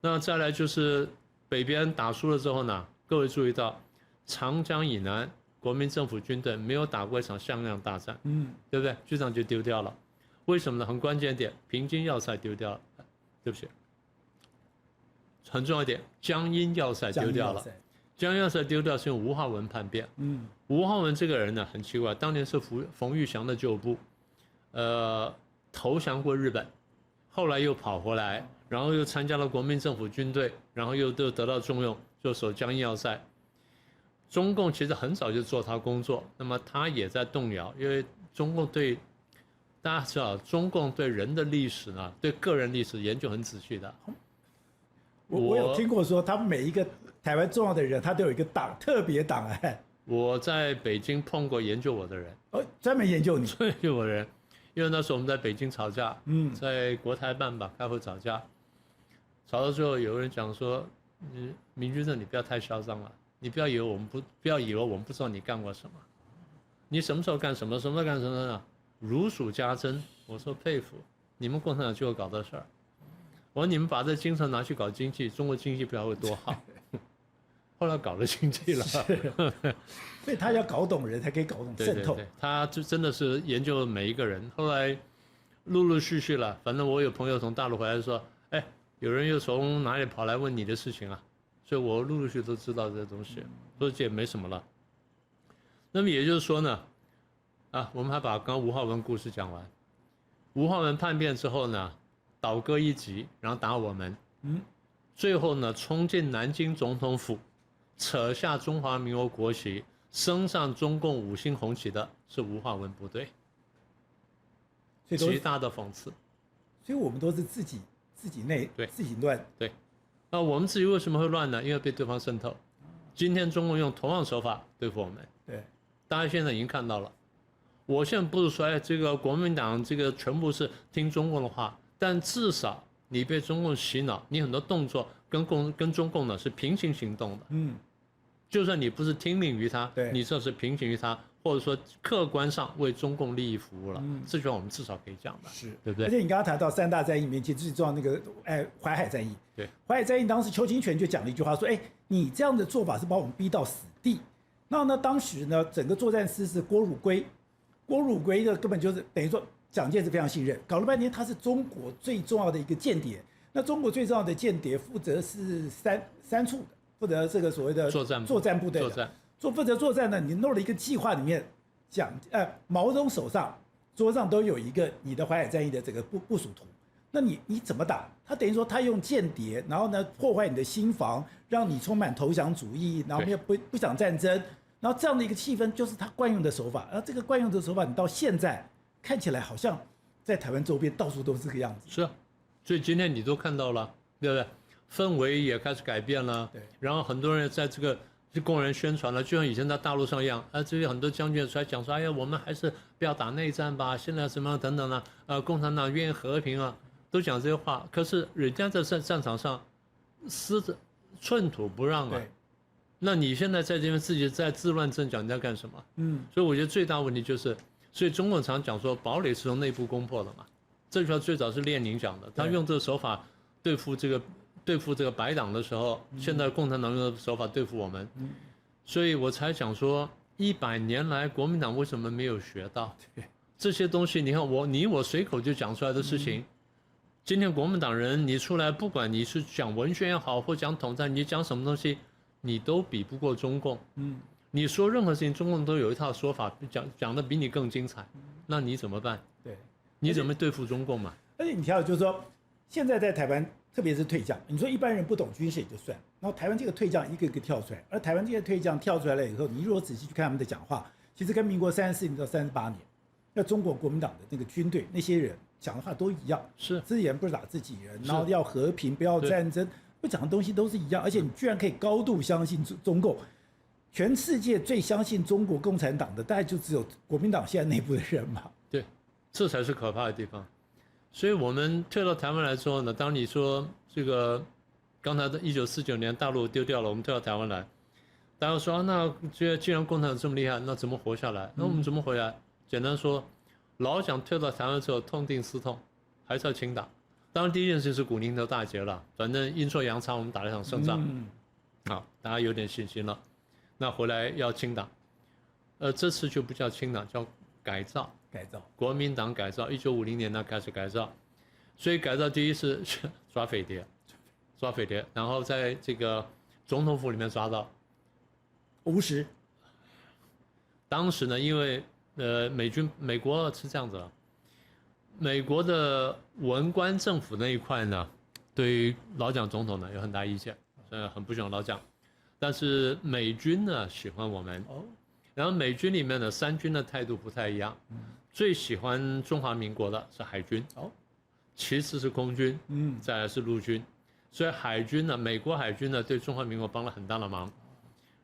那再来就是北边打输了之后呢，各位注意到长江以南国民政府军队没有打过一场向量大战，对不对？局长就丢掉了，为什么呢？很关键点，平津要塞丢掉了，对不起，很重要一点，江阴要塞丢掉了。江阴要塞丢掉是用吴浩文叛变。吴浩文这个人呢很奇怪，当年是冯玉祥的旧部，投降过日本，后来又跑回来，然后又参加了国民政府军队，然后又得到重用，就守江阴要塞。中共其实很早就做他工作，那么他也在动摇，因为中共对大家知道，中共对人的历史呢，对个人历史研究很仔细的。我有听过说，他们每一个台湾重要的人，他都有一个党特别档案。我在北京碰过研究我的人，专门研究你，研究我的人，因为那时候我们在北京吵架，在国台办吧开会吵架，吵到最后有人讲说，明君正你不要太嚣张了，你不要以为我们不知道你干过什么，你什么时候干什么，什么时候干什么呢？如数家珍。我说佩服，你们共产党就会搞这事儿。我说你们把这精神拿去搞经济，中国经济不知道会多好。后来搞了经济了，所以他要搞懂人才可以搞懂渗透。对，他就真的是研究了每一个人。后来陆陆续续了，反正我有朋友从大陆回来说，哎，有人又从哪里跑来问你的事情啊，所以我陆陆续续都知道这些东西，所以这也没什么了。那么也就是说呢，我们还把刚刚吴浩文故事讲完。吴浩文叛变之后呢，倒戈一击，然后打我们，最后呢，冲进南京总统府，扯下中华民国国旗，升上中共5星红旗的是吴浩文部队，极大的讽刺。所以我们都是自己内自己乱。对，那我们自己为什么会乱呢？因为被对方渗透。今天中共用同样手法对付我们，对，大家现在已经看到了。我现在不是说这个国民党这个全部是听中共的话，但至少你被中共洗脑，你很多动作跟中共呢是平行行动的。就算你不是听命于他，你这是平行于他，或者说客观上为中共利益服务了。这句话我们至少可以讲的，是，对不对？而且你刚刚谈到3大战役里面，其实最重要那个淮海战役。对，淮海战役当时邱清泉就讲了一句话，说：“你这样的做法是把我们逼到死地。”那呢，当时呢，整个作战司是郭汝瑰。郭汝瑰呢，根本就是等于说蒋介石非常信任，搞了半天他是中国最重要的一个间谍。那中国最重要的间谍负责是三处的，负责这个所谓的作战部队的，负责作战呢。你弄了一个计划里面，毛泽东手上桌上都有一个你的淮海战役的这个部署图。那你怎么打？他等于说他用间谍，然后呢破坏你的心防，让你充满投降主义，然后不想战争。然后这样的一个气氛就是他惯用的手法，而这个惯用的手法，你到现在看起来好像在台湾周边到处都是这个样子。是啊，所以今天你都看到了，对不对？氛围也开始改变了。对。然后很多人在这个就公然宣传了，就像以前在大陆上一样，这些很多将军出来讲说，哎呀，我们还是不要打内战吧，现在什么等等啊，共产党愿意和平啊，都讲这些话。可是人家在战场上寸土不让啊。对。那你现在在这边自己在自乱阵脚，你在干什么？所以我觉得最大问题就是，所以中共常讲说堡垒是从内部攻破的嘛，这句话最早是列宁讲的，他用这个手法对付这个白党的时候，现在共产党用的手法对付我们，所以我才讲说100年来国民党为什么没有学到这些东西？你看我随口就讲出来的事情，今天国民党人你出来，不管你是讲文宣也好，或讲统战，你讲什么东西。你都比不过中共，你说任何事情，中共都有一套说法，讲的比你更精彩，那你怎么办？对，你怎么对付中共嘛？而且你看，就是说，现在在台湾，特别是退将，你说一般人不懂军事也就算，然后台湾这个退将一个一个跳出来，而台湾这些退将跳出来了以后，你如果仔细去看他们的讲话，其实跟民国34年到38年，那中国国民党的那个军队那些人讲的话都一样，是自己人不是打自己人，然后要和平，不要战争。不讲的东西都是一样，而且你居然可以高度相信中共，全世界最相信中国共产党的，大概就只有国民党现在内部的人嘛。对，这才是可怕的地方。所以我们退到台湾来之后呢，当你说这个刚才的1949年大陆丢掉了，我们退到台湾来，大家说那既然共产党这么厉害，那怎么活下来？那我们怎么回来？简单说，老蒋退到台湾之后痛定思痛，还是要清打。当然第一件事是古宁头大捷了，反正阴错阳差我们打了一场胜仗，好，大家有点信心了。那回来要清党，这次就不叫清党，叫改造。国民党改造，1950年呢开始改造，所以改造第一是抓匪谍，然后在这个总统府里面抓到无实。当时呢，因为美国是这样子了，美国的文官政府那一块呢，对于老蒋总统呢有很大意见，很不喜欢老蒋，但是美军呢喜欢我们，然后美军里面的三军的态度不太一样，最喜欢中华民国的是海军，其次是空军，再来是陆军，所以海军呢，美国海军呢对中华民国帮了很大的忙。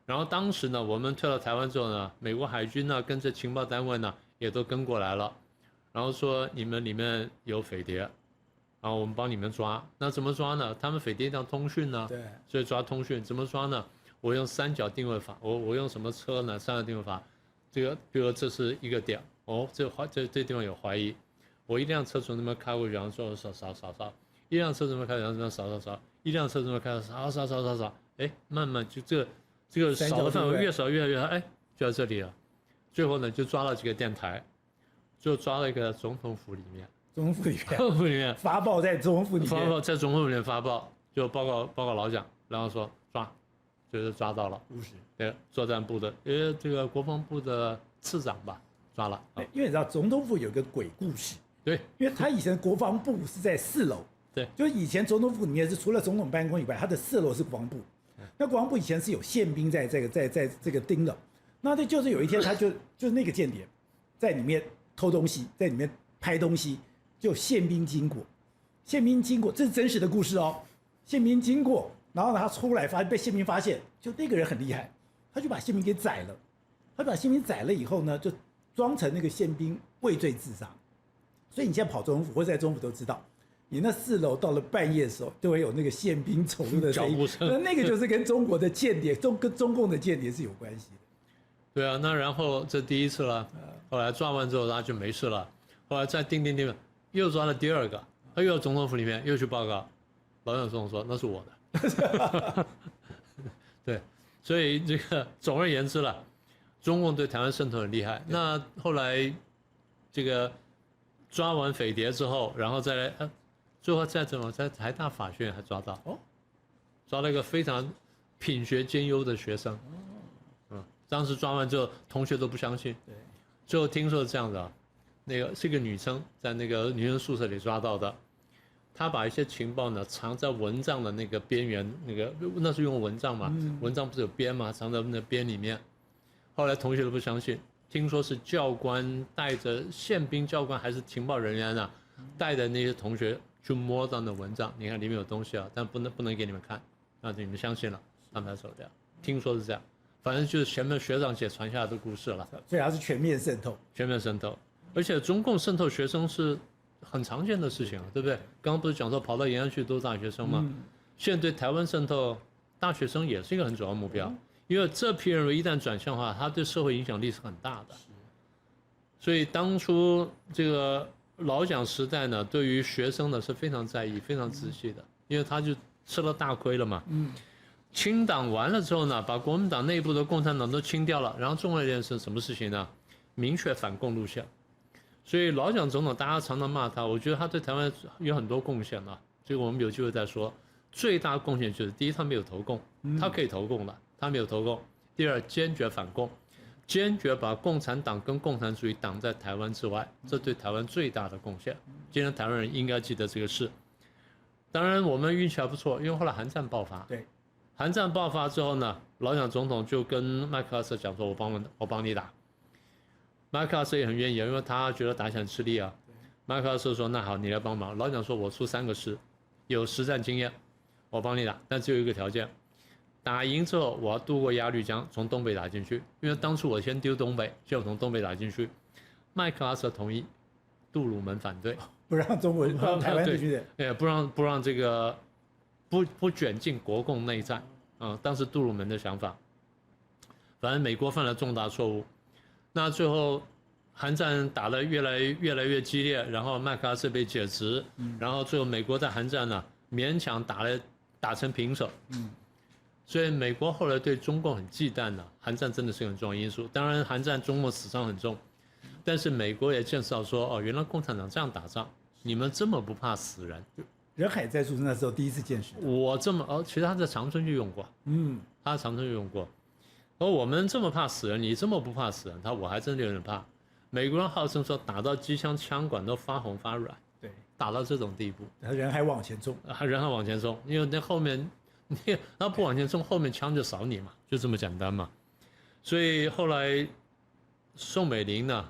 然后当时呢，我们退到台湾之后呢，美国海军呢跟着情报单位呢也都跟过来了，然后说你们里面有匪谍，然后我们帮你们抓。那怎么抓呢？他们匪谍要通讯呢，对，所以抓通讯。怎么抓呢？我用三角定位法，我用什么车呢？三角定位法，这个比如这是一个点，这地方有怀疑，我一辆车从那边开过去，然后说扫，一辆车从那边开，然后这边扫，一辆车从那边开，扫，哎，慢慢就这个扫的范围越少越好，哎，就在这里了。最后呢，就抓了几个电台，就抓了一个总统府里面，总统府里面发报在总统府里面，发报在总统府里面发报，就报告老蒋，然后说抓，就是抓到了，对，作战部的，这个国防部的次长吧，抓了。因为你知道总统府有个鬼故事，对，因为他以前国防部是在4楼，对，就是以前总统府里面是除了总统办公以外，它的4楼是国防部。那国防部以前是有宪兵在这个盯的，那这就是有一天他就是那个间谍在里面偷东西，在里面拍东西，就宪兵经过，这是真实的故事哦。宪兵经过，然后呢他出来被宪兵发现，就那个人很厉害，他就把宪兵给宰了。他把宪兵宰了以后呢，就装成那个宪兵畏罪自杀。所以你现在跑总统府或者在总统府都知道。你那4楼到了半夜的时候，就会有那个宪兵走路的声音，那个就是跟中国的间谍、跟中共的间谍是有关系的。对啊，那然后这第一次了，后来抓完之后他就没事了，后来再定，又抓了第2个，他又到总统府里面又去报告，老蒋总统说那是我的。对，所以这个总而言之了，中共对台湾渗透很厉害。那后来这个抓完匪谍之后，然后再来。最后在台大法学院还抓到，抓了一个非常品学兼优的学生，当时抓完之后，同学都不相信，最后听说是这样的，那个是一个女生在那个女生宿舍里抓到的，她把一些情报呢藏在蚊帐的那个边缘，那是用蚊帐嘛，蚊帐不是有边嘛，藏在那边里面，后来同学都不相信，听说是教官带着宪兵教官还是情报人员啊，带着那些同学。去摸到那蚊帐，你看里面有东西啊，但不能给你们看，那你们相信了，他们才走掉。听说是这样，反正就是前面学长姐传下来的故事了。所以它是全面渗透，而且中共渗透学生是很常见的事情啊，对不对？刚刚不是讲说跑到延安去都是大学生吗？现在对台湾渗透，大学生也是一个很主要目标，因为这批人一旦转向的话，他对社会影响力是很大的。所以当初这个。老蒋时代呢，对于学生呢是非常在意、非常仔细的，因为他就吃了大亏了嘛。清党完了之后呢，把国民党内部的共产党都清掉了，然后重要一件事什么事情呢？明确反共路线。所以老蒋总统大家常常骂他，我觉得他对台湾有很多贡献啊，这个我们有机会再说。最大贡献就是第一，他没有投共，他可以投共的，他没有投共；第二，坚决反共。坚决把共产党跟共产主义挡在台湾之外，这对台湾最大的贡献。今天台湾人应该记得这个事。当然，我们运气还不错，因为后来韩战爆发。对，韩战爆发之后呢，老蒋总统就跟麦克阿瑟讲说：“我帮你打。”麦克阿瑟也很愿意，因为他觉得打起来吃力啊。麦克阿瑟说：“那好，你来帮忙。”老蒋说：“我出3个师，有实战经验，我帮你打，但只有一个条件。”打赢之后，我要渡过鸭绿江，从东北打进去。因为当初我先丢东北，就从东北打进去。麦克阿瑟同意，杜鲁门反对，不让台湾地区的，不让这个不卷进国共内战啊。当时杜鲁门的想法，反正美国犯了重大错误。那最后韩战打得越来越激烈，然后麦克阿瑟被解职，然后最后美国在韩战呢勉强打成平手，所以美国后来对中共很忌惮的，韩战真的是个很重要因素。当然，韩战中共死伤很重，但是美国也见识到说，哦，原来共产党这样打仗，你们这么不怕死人。人海战术那时候第一次见识。我这么其实他在长春就用过，他在长春就用过。而我们这么怕死人，你这么不怕死人，我还真的有点怕。美国人号称说打到机枪枪管都发红发软，对，打到这种地步，人还往前冲，人还往前冲，因为那后面他不往前冲，后面枪就扫你嘛，就这么简单嘛。所以后来宋美龄呢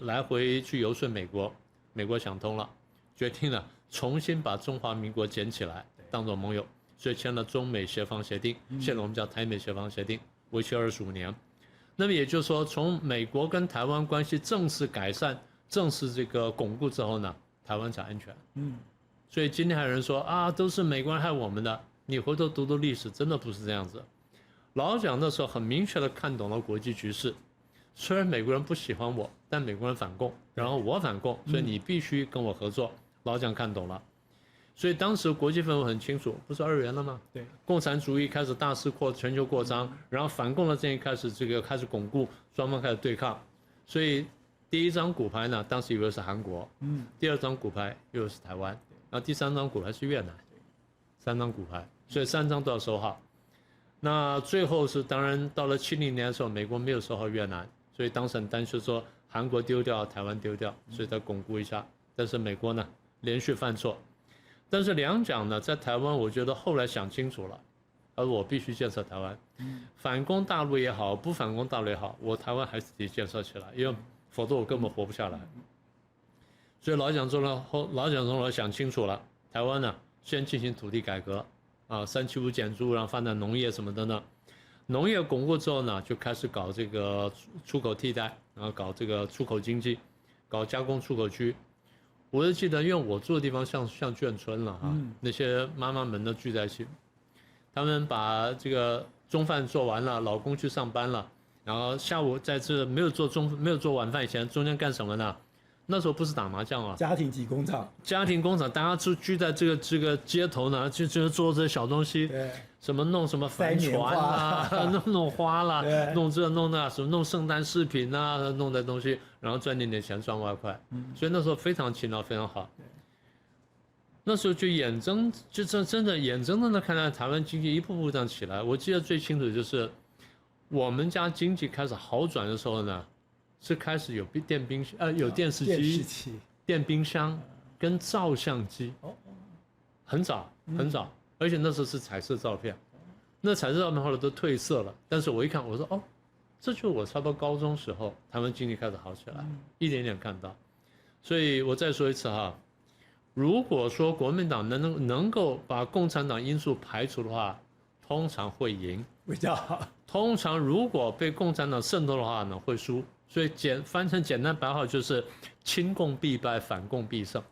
来回去游说美国，美国想通了，决定了重新把中华民国捡起来当做盟友，所以签了中美协防协定，现在我们叫台美协防协定，为期25年。那么也就是说，从美国跟台湾关系正式改善、正式这个巩固之后呢，台湾才安全。所以今天还有人说啊，都是美国人害我们的。你回头读读历史，真的不是这样子。老蒋那时候很明确的看懂了国际局势，虽然美国人不喜欢我，但美国人反共，然后我反共，所以你必须跟我合作。老蒋看懂了。所以当时国际氛围很清楚，不是2元了吗？对，共产主义开始大肆全球扩张，然后反共的阵营开始巩固，双方开始对抗。所以第一张骨牌呢，当时以为是韩国，第二张骨牌又是台湾，然后第三张骨牌是越南，3张骨牌，所以3张都要收好。那最后是当然到了70年的时候，美国没有收好越南，所以当时很担心说韩国丢掉，台湾丢掉，所以再巩固一下。但是美国呢连续犯错。但是两蒋呢，在台湾，我觉得后来想清楚了，而我必须建设台湾，反攻大陆也好，不反攻大陆也好，我台湾还是得建设起来，因为否则我根本活不下来。所以老蒋中了想清楚了，台湾呢先进行土地改革啊，375减租，然后发展农业什么的呢，农业巩固之后呢，就开始搞这个出口替代，然后搞这个出口经济，搞加工出口区。我就记得，因为我住的地方像眷村了哈，那些妈妈们都聚在一起，他们把这个中饭做完了，老公去上班了，然后下午在这没有做晚饭以前，中间干什么呢？那时候不是打麻将啊，家庭级工厂，大家聚在这个街头呢，就做这些小东西，对，什么弄什么帆船啦，弄花啦，弄这弄那，什么弄圣诞饰品啊，弄的东西，然后赚点钱，赚外快，所以那时候非常勤劳，非常好。那时候就真的眼睁睁的看到台湾经济一步步这样起来。我记得最清楚就是我们家经济开始好转的时候呢，是开始有有电视机、电冰箱跟照相机，很早，而且那时候是彩色照片，那彩色照片后来都褪色了，但是我一看，我说哦，这就是我差不多高中时候台湾经济开始好起来，一点点看到。所以我再说一次哈，如果说国民党能够把共产党因素排除的话，通常会赢，比较好。通常如果被共产党渗透的话呢，会输。所以翻成简单白话就是亲共必败，反共必胜。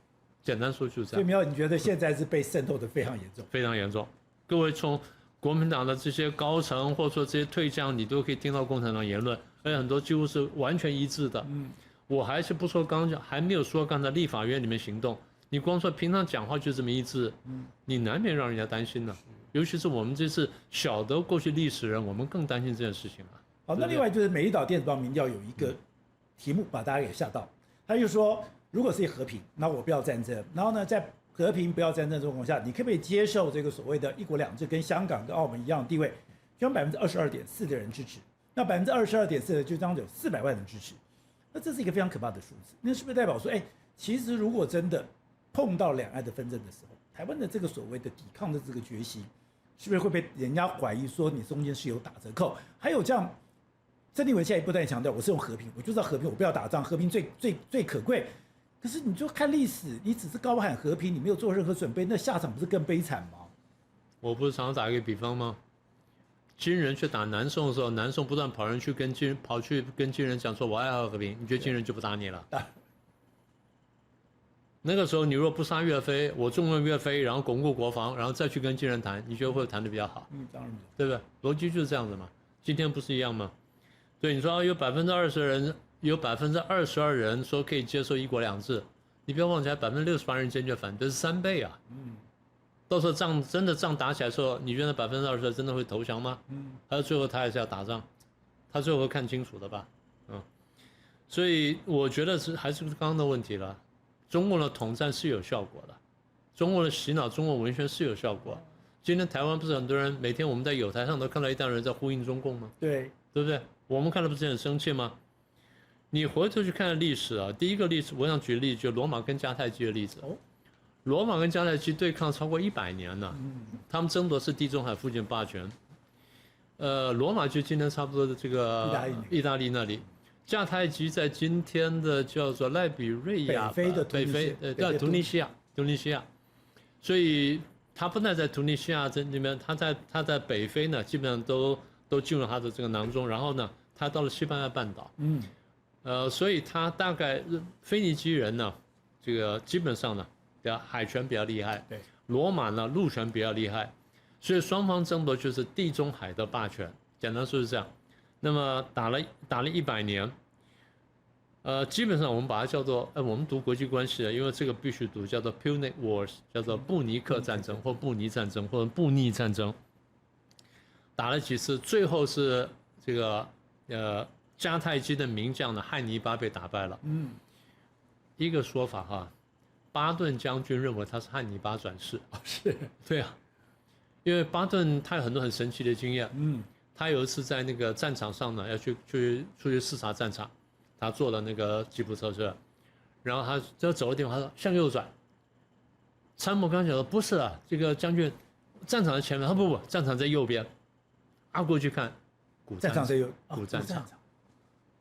简单说就是这样。所以苗，你觉得现在是被渗透的非常严重？非常严重。各位从国民党的这些高层，或者说这些退将，你都可以听到共产党言论，而且很多几乎是完全一致的。我还是不说还没有说刚才立法院里面行动，你光说平常讲话就这么一致，你难免让人家担心呢。尤其是我们这次晓得过去历史人，我们更担心这件事情了。好，那另外就是美丽岛电子报民调有一个题目把大家给吓到，他就说，如果是和平，那我不要战争，然后呢，在和平不要战争的状况下，你可不可以接受这个所谓的一国两制跟香港跟澳门一样的地位？就22.4%的人支持，那22.4%的就当有400万人支持，那这是一个非常可怕的数字。那是不是代表说，其实如果真的碰到两岸的纷争的时候，台湾的这个所谓的抵抗的这个决心，是不是会被人家怀疑说你中间是有打折扣？还有这样。郑丽文现在不断强调，我是用和平，我就是要和平，我不要打仗，和平最可贵。可是你就看历史，你只是高喊和平，你没有做任何准备，那下场不是更悲惨吗？我不是常常打一个比方吗？金人去打南宋的时候，南宋不断跑去跟金人讲说我爱和平，你觉得金人就不打你了？那个时候你若不杀岳飞，我重用岳飞，然后巩固国防，然后再去跟金人谈，你觉得会谈得比较好？当然，对不对？逻辑就是这样子嘛。今天不是一样吗？对，你说有20%的人有22%人说可以接受一国两制，你不要忘记，68%人坚决反对，是3倍啊。到时候真的仗打起来的时候，你觉得20%真的会投降吗？还有最后他还是要打仗，他最后会看清楚的吧？所以我觉得还是刚刚的问题了，中共的统战是有效果的，中共的洗脑、中国文宣是有效果。今天台湾不是很多人每天我们在友台上都看到一代人在呼应中共吗？对不对？我们看了不是很生气吗？你回头去看历史啊，第一个例子我想举例子，就罗马跟迦太基的例子。罗马跟迦太基对抗超过100年了，他们争夺是地中海附近霸权。罗马就今天差不多的这个意大利那里，迦太基在今天的叫做赖比瑞亚，北非叫突尼西亚，所以他不但在突尼西亚这里面，他在北非呢，基本上都进入他的这个囊中，然后呢，他到了西班牙半岛，所以他大概腓尼基人呢，这个基本上呢，海权比较厉害，对，罗马呢陆权比较厉害，所以双方争夺就是地中海的霸权，简单说是这样。那么打了100年，基本上我们把它叫做，我们读国际关系的，因为这个必须读，叫做 Punic Wars， 叫做布尼克战争或布尼战争或者布匿战争，打了几次，最后是这个迦太基的名将呢汉尼拔被打败了。一个说法哈，巴顿将军认为他是汉尼拔转世。是，对啊，因为巴顿他有很多很神奇的经验。他有一次在那个战场上呢，要出去视察战场，他坐了那个吉普车，然后他就走了地方，他说向右转。参谋刚讲说不是啊，这个将军，战场在前面，他不，战场在右边。过去看，古战场，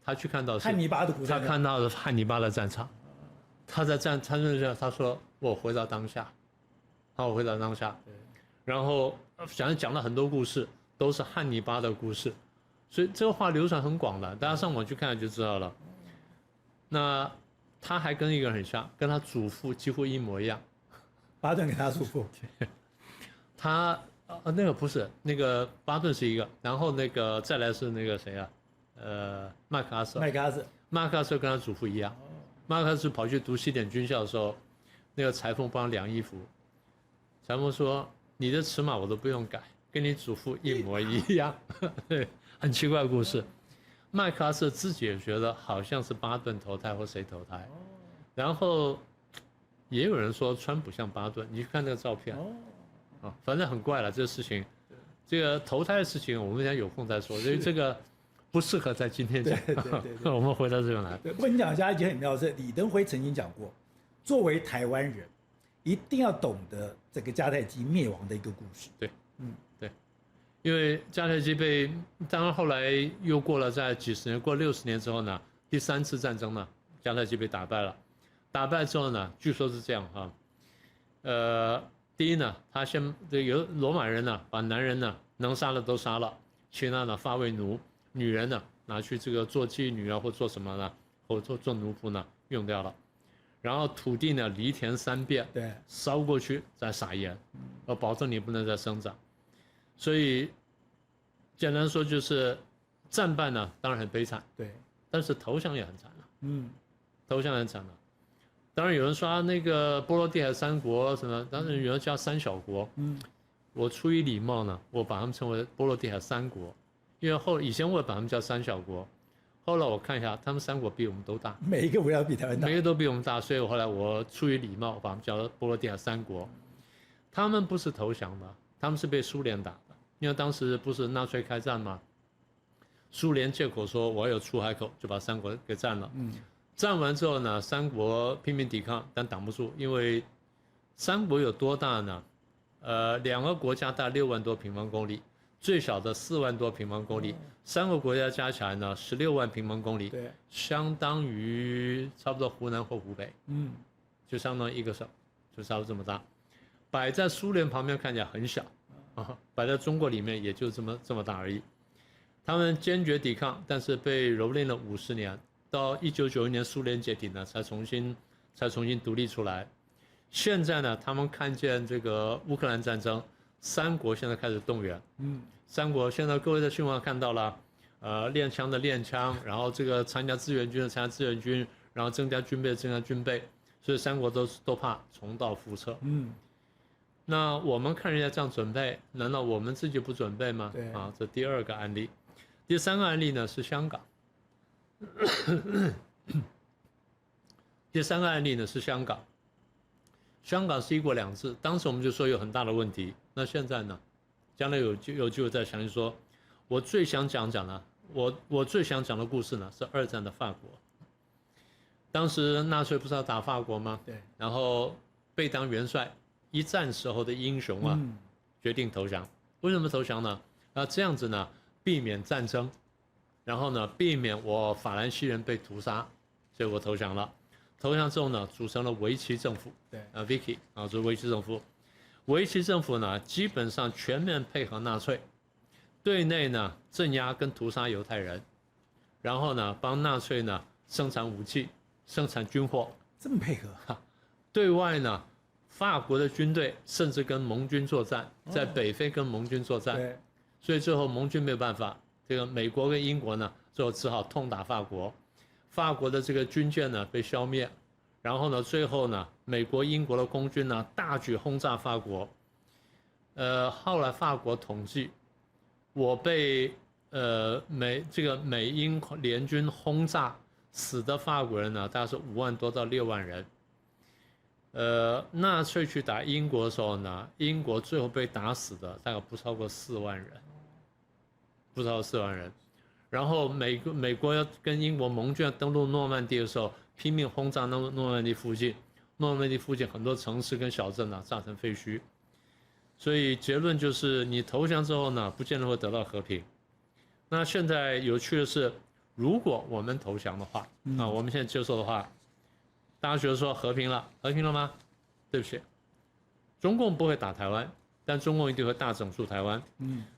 他去看到汉尼拔的古战场，他看到了汉尼拔的战场，他说我回到当下，我回到当下，然后讲了很多故事。都是汉尼拔的故事，所以这个话流传很广的，大家上网去看就知道了。那他还跟一个人很像，跟他祖父几乎一模一样。巴顿给他祖父，他那个不是，那个巴顿是一个，然后那个再来是那个谁啊？麦克阿瑟跟他祖父一样。麦克阿瑟跑去读西点军校的时候，那个裁缝帮他量衣服，裁缝说：“你的尺码我都不用改。”跟你祖父一模一样，对，很奇怪的故事。麦克阿瑟自己也觉得好像是巴顿投胎或谁投胎，然后也有人说川普像巴顿，你去看那个照片，反正很怪了这个事情。这个投胎的事情我们现在有空再说，因为这个不适合在今天讲。对，我们回到这边来。不过你讲一下一件很妙的是，李登辉曾经讲过，作为台湾人，一定要懂得这个迦太基灭亡的一个故事。对。因为迦太基当然后来又过了在几十年，过了60年之后呢，第3次战争呢，迦太基被打败了。打败之后呢，据说是这样哈，第一呢，他有罗马人呢，把男人呢能杀的都杀了，其他呢发为奴，女人呢拿去这个做妓女啊，或做什么呢，或做奴仆呢用掉了。然后土地呢犁田3遍，对，烧过去再撒盐，保证你不能再生长。所以简单说就是战败呢当然很悲惨，对，但是投降也很惨了，投降也很惨了。当然有人说那个波罗的海3国什么，当然有人叫3小国，我出于礼貌呢，我把他们称为波罗的海3国，因为以前我也把他们叫3小国，后来我看一下，他们3国比我们都大，每一个国家比台湾大，每一个都比我们大，所以后来我出于礼貌把他们叫波罗的海3国。他们不是投降的，他们是被苏联打的。因为当时不是纳粹开战吗？苏联借口说我有出海口，就把3国给占了。占完之后呢，3国拼命抵抗，但挡不住，因为3国有多大呢？2个国家大6万多平方公里，最小的4万多平方公里，3个国家加起来呢16万平方公里，对，相当于差不多湖南或湖北，就相当于一个省，就差不多这么大。摆在苏联旁边看起来很小。摆在中国里面也就这么大而已。他们坚决抵抗，但是被蹂躏了50年，到1991年苏联解体呢，才重新独立出来。现在呢，他们看见这个乌克兰战争，3国现在开始动员。3国现在各位在新闻上看到了，练枪的练枪，然后这个参加志愿军的参加志愿军，然后增加军备的增加军备，所以三国都怕重蹈覆辙。那我们看人家这样准备，难道我们自己不准备吗？对啊，这第二个案例。第三个案例呢是香港。第三个案例呢是香港。香港是一国两制，当时我们就说有很大的问题。那现在呢？将来有机会再详细说。我最想讲呢，我最想讲的故事呢是二战的法国。当时纳粹不是要打法国吗？对。然后被当元帅，一战时候的英雄啊，决定投降。为什么投降呢？这样子呢，避免战争，然后呢，避免我法兰西人被屠杀，所以我投降了。投降之后呢，组成了维奇政府。对，Vichy 啊，就是维奇政府。维奇政府呢，基本上全面配合纳粹，对内呢镇压跟屠杀犹太人，然后呢帮纳粹呢生产武器、生产军火，这么配合。对外呢，法国的军队甚至跟盟军作战，在北非跟盟军作战。对。所以最后盟军没有办法，这个美国跟英国呢，最后只好痛打法国。法国的这个军舰呢被消灭，然后呢，最后呢，美国、英国的空军呢大举轰炸法国。后来法国统计，我被美英联军轰炸死的法国人呢，大概是5万多到6万人。纳粹去打英国的时候呢，英国最后被打死的大概不超过4万人，不超过4万人。然后美国要跟英国盟军登陆诺曼底的时候，拼命轰炸诺曼底附近，诺曼底附近很多城市跟小镇呢炸成废墟。所以结论就是，你投降之后呢，不见得会得到和平。那现在有趣的是，如果我们投降的话，我们现在接受的话，大家觉得说和平了，和平了吗？对不起，中共不会打台湾，但中共一定会大整肃台湾。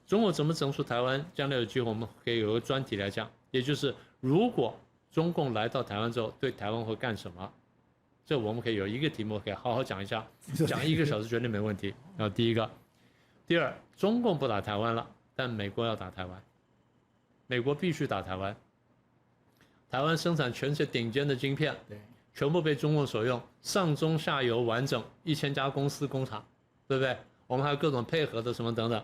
中共怎么整肃台湾？将来有机会我们可以有个专题来讲，也就是如果中共来到台湾之后，对台湾会干什么？这我们可以有一个题目可以好好讲一下，讲1个小时绝对没问题。第一个，第二，中共不打台湾了，但美国要打台湾，美国必须打台湾。台湾生产全世界顶尖的晶片，全部被中共所用，上中下游完整，1000家公司工厂，对不对？我们还有各种配合的什么等等。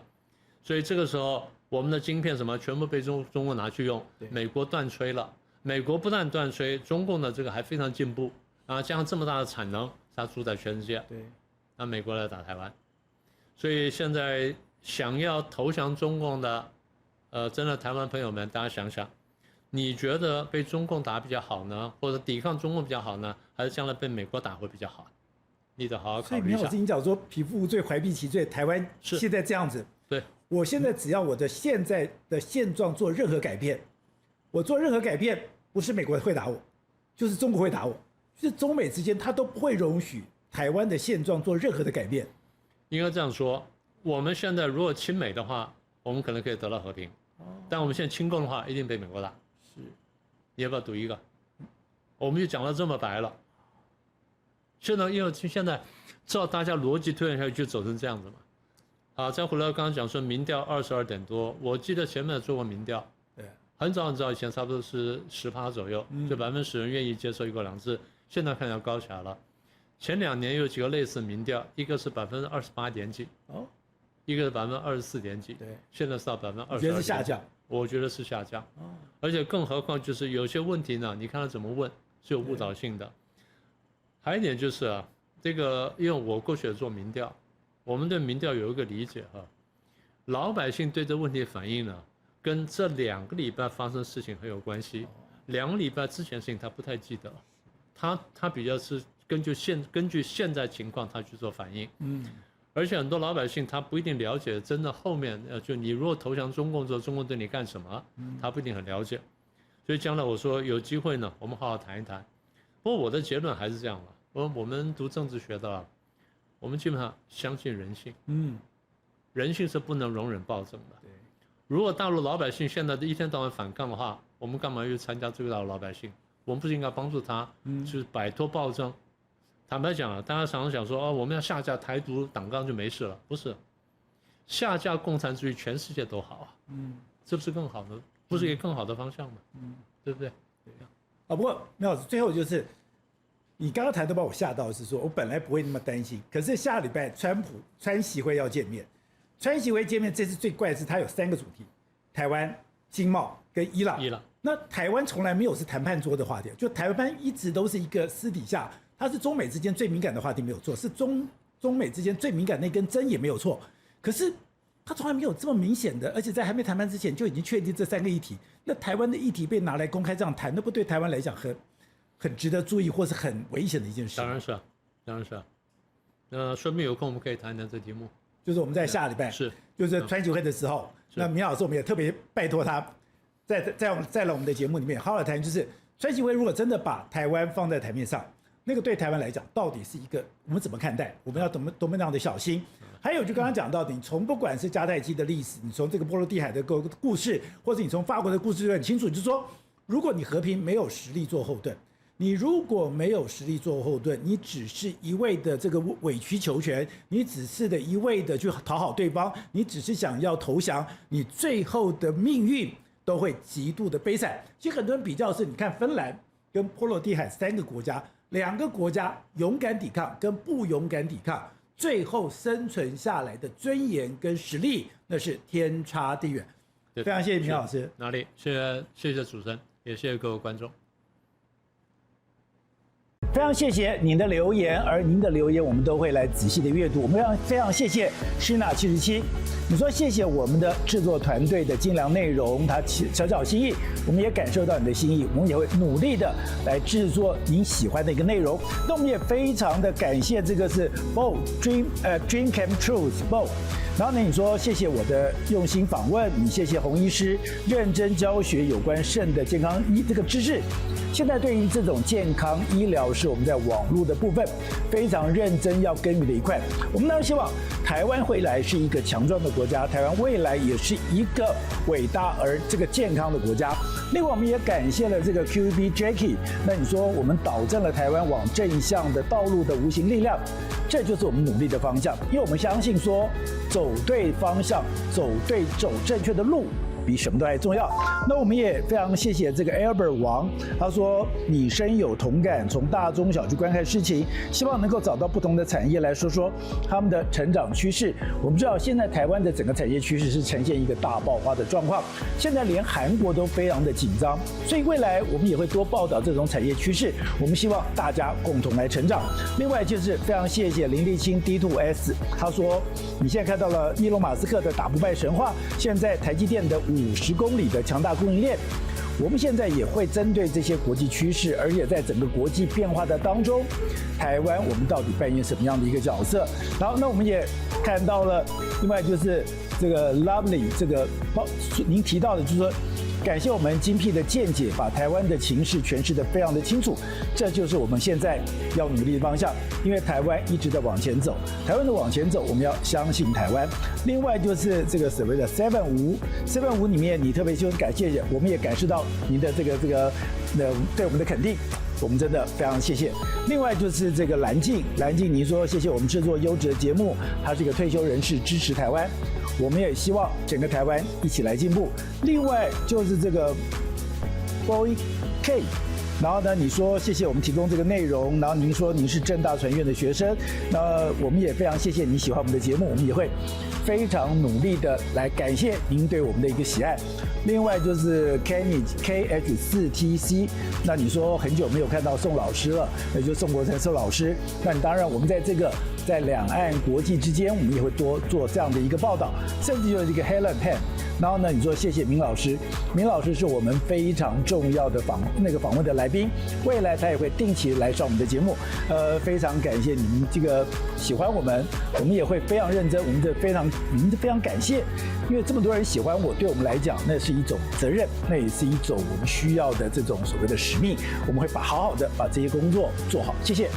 所以这个时候，我们的晶片什么全部被中国拿去用，美国断炊了。美国不但断炊，中共的这个还非常进步啊，加上这么大的产能，它主宰全世界。那美国来打台湾，所以现在想要投降中共的，真的台湾朋友们，大家想想，你觉得被中共打比较好呢，或者抵抗中共比较好呢，还是将来被美国打会比较好？你得好好考虑一下。所以苗老师，你讲说匹夫无罪，怀璧其罪，台湾现在这样子，对，我现在只要我的现在的现状做任何改变，我做任何改变，不是美国会打我，就是中国会打我，就是中美之间他都不会容许台湾的现状做任何的改变。应该这样说，我们现在如果亲美的话，我们可能可以得到和平，但我们现在亲共的话，一定被美国打。是，你要不要赌一个？我们就讲到这么白了。现在因为现在照大家逻辑推演下去，就走成这样子嘛。好，再回来刚刚讲说民调22点多，我记得前面做过民调，对，很早以前差不多是10%左右，就10%人愿意接受1国2制，现在看要高起来了。前2年有几个类似民调，一个是28点几，一个是24点几，对，现在是到22.几，觉得是下降？我觉得是下降，而且更何况就是有些问题呢，你看他怎么问是有误导性的。还有一点就是啊，这个因为我过去也做民调，我们对民调有一个理解哈，老百姓对这问题反应呢，跟这2个礼拜发生的事情很有关系。2个礼拜之前的事情他不太记得，他比较是根据现在情况他去做反应。而且很多老百姓他不一定了解真的后面就你如果投降中共之后，中共对你干什么，他不一定很了解。所以将来我说有机会呢，我们好好谈一谈。不过我的结论还是这样了，我们读政治学的，我们基本上相信人性。人性是不能容忍暴政的。如果大陆老百姓现在一天到晚反抗的话，我们干嘛去参加这个大陆老百姓？我们不是应该帮助他，就是摆脱暴政。坦白讲啊，大家常常想说我们要下架台独党纲就没事了，不是，下架共产主义全世界都好啊，这不是更好的不是一个更好的方向吗？对不对？不过苗老师最后就是你刚刚谈都把我吓到，是说我本来不会那么担心，可是下礼拜川习会要见面，川习会见面这次最怪的是它有3个主题：台湾、经贸跟伊朗。那台湾从来没有是谈判桌的话题，就台湾一直都是一个私底下，它是中美之间最敏感的话题没有错，是中美之间最敏感那根针也没有错。可是它从来没有这么明显的，而且在还没谈判之前就已经确定这3个议题。那台湾的议题被拿来公开这样谈，那不对台湾来讲很值得注意，或是很危险的一件事。当然是啊，当然是啊。那顺便有空我们可以谈谈这题目。就是我们在下礼拜就是川习会的时候，那明老师我们也特别拜托他。在我们的节目里面好好谈，就是川习会如果真的把台湾放在台面上，那个对台湾来讲到底是一个我们怎么看待，我们要多么样的小心。还有就刚刚讲到的，你从不管是迦太基的历史，你从这个波罗的海的故事，或者你从法国的故事就很清楚，就是说如果你和平没有实力做后盾，你如果没有实力做后盾，你只是一味的这个委曲求全，你只是的一味的去讨好对方，你只是想要投降，你最后的命运都会极度的悲惨。其实很多人比较的是，你看芬兰跟波罗的海3个国家，2个国家勇敢抵抗跟不勇敢抵抗，最后生存下来的尊严跟实力，那是天差地远。非常谢谢明老师。哪里？谢谢主持人，也谢谢各位观众。非常谢谢您的留言，而您的留言我们都会来仔细的阅读。我们非常谢谢施娜77，你说谢谢我们的制作团队的精良内容，他小心意，我们也感受到你的心意，我们也会努力的来制作您喜欢的一个内容。那我们也非常的感谢这个是 Bo Dream Came True Bo。然后呢，你说谢谢我的用心访问，你谢谢洪医师认真教学有关肾的健康这个知识。现在对于这种健康医疗是我们在网络的部分非常认真要耕耘的一块。我们当然希望台湾未来是一个强壮的国家，台湾未来也是一个伟大而这个健康的国家。另外，我们也感谢了这个 QB Jackie。那你说我们导正了台湾往正向的道路的无形力量，这就是我们努力的方向。因为我们相信说，走对方向，走正确的路，比什么都还重要。那我们也非常谢谢这个 Albert 王，他说你深有同感，从大中小去观看事情，希望能够找到不同的产业来说说他们的成长趋势。我们知道现在台湾的整个产业趋势是呈现一个大爆发的状况，现在连韩国都非常的紧张，所以未来我们也会多报道这种产业趋势。我们希望大家共同来成长。另外就是非常谢谢林立清 D2S， 他说你现在看到了伊隆马斯克的打不败神话，现在台积电的50公里的强大供应链，我们现在也会针对这些国际趋势，而且在整个国际变化的当中，台湾我们到底扮演什么样的一个角色？然后，那我们也看到了，另外就是这个 Lovely 这个您提到的，就是说。感谢我们精辟的见解，把台湾的情势诠释得非常的清楚，这就是我们现在要努力的方向。因为台湾一直在往前走，台湾的往前走，我们要相信台湾。另外就是这个所谓的7-5里面，你特别就是感谢，我们也感受到您的这个对我们的肯定。我们真的非常谢谢。另外就是这个蓝静，您说谢谢我们制作优质的节目，他是一个退休人士，支持台湾。我们也希望整个台湾一起来进步。另外就是这个 Boy K， 然后呢，你说谢谢我们提供这个内容，然后您说您是政大传院的学生，那我们也非常谢谢你喜欢我们的节目，我们也会非常努力的来感谢您对我们的一个喜爱。另外就是 Kenny KH4TC， 那你说很久没有看到宋老师了，那就宋国成宋老师。那你当然我们在两岸国际之间，我们也会多做这样的一个报道，甚至就是一个 Helen Pan。然后呢，你说谢谢明老师，明老师是我们非常重要的访问的来宾，未来他也会定期来上我们的节目。非常感谢你们这个喜欢我们也会非常认真，我们非常感谢，因为这么多人喜欢我，对我们来讲那是一种责任，那也是一种我们需要的这种所谓的使命，我们会好好的把这些工作做好，谢谢。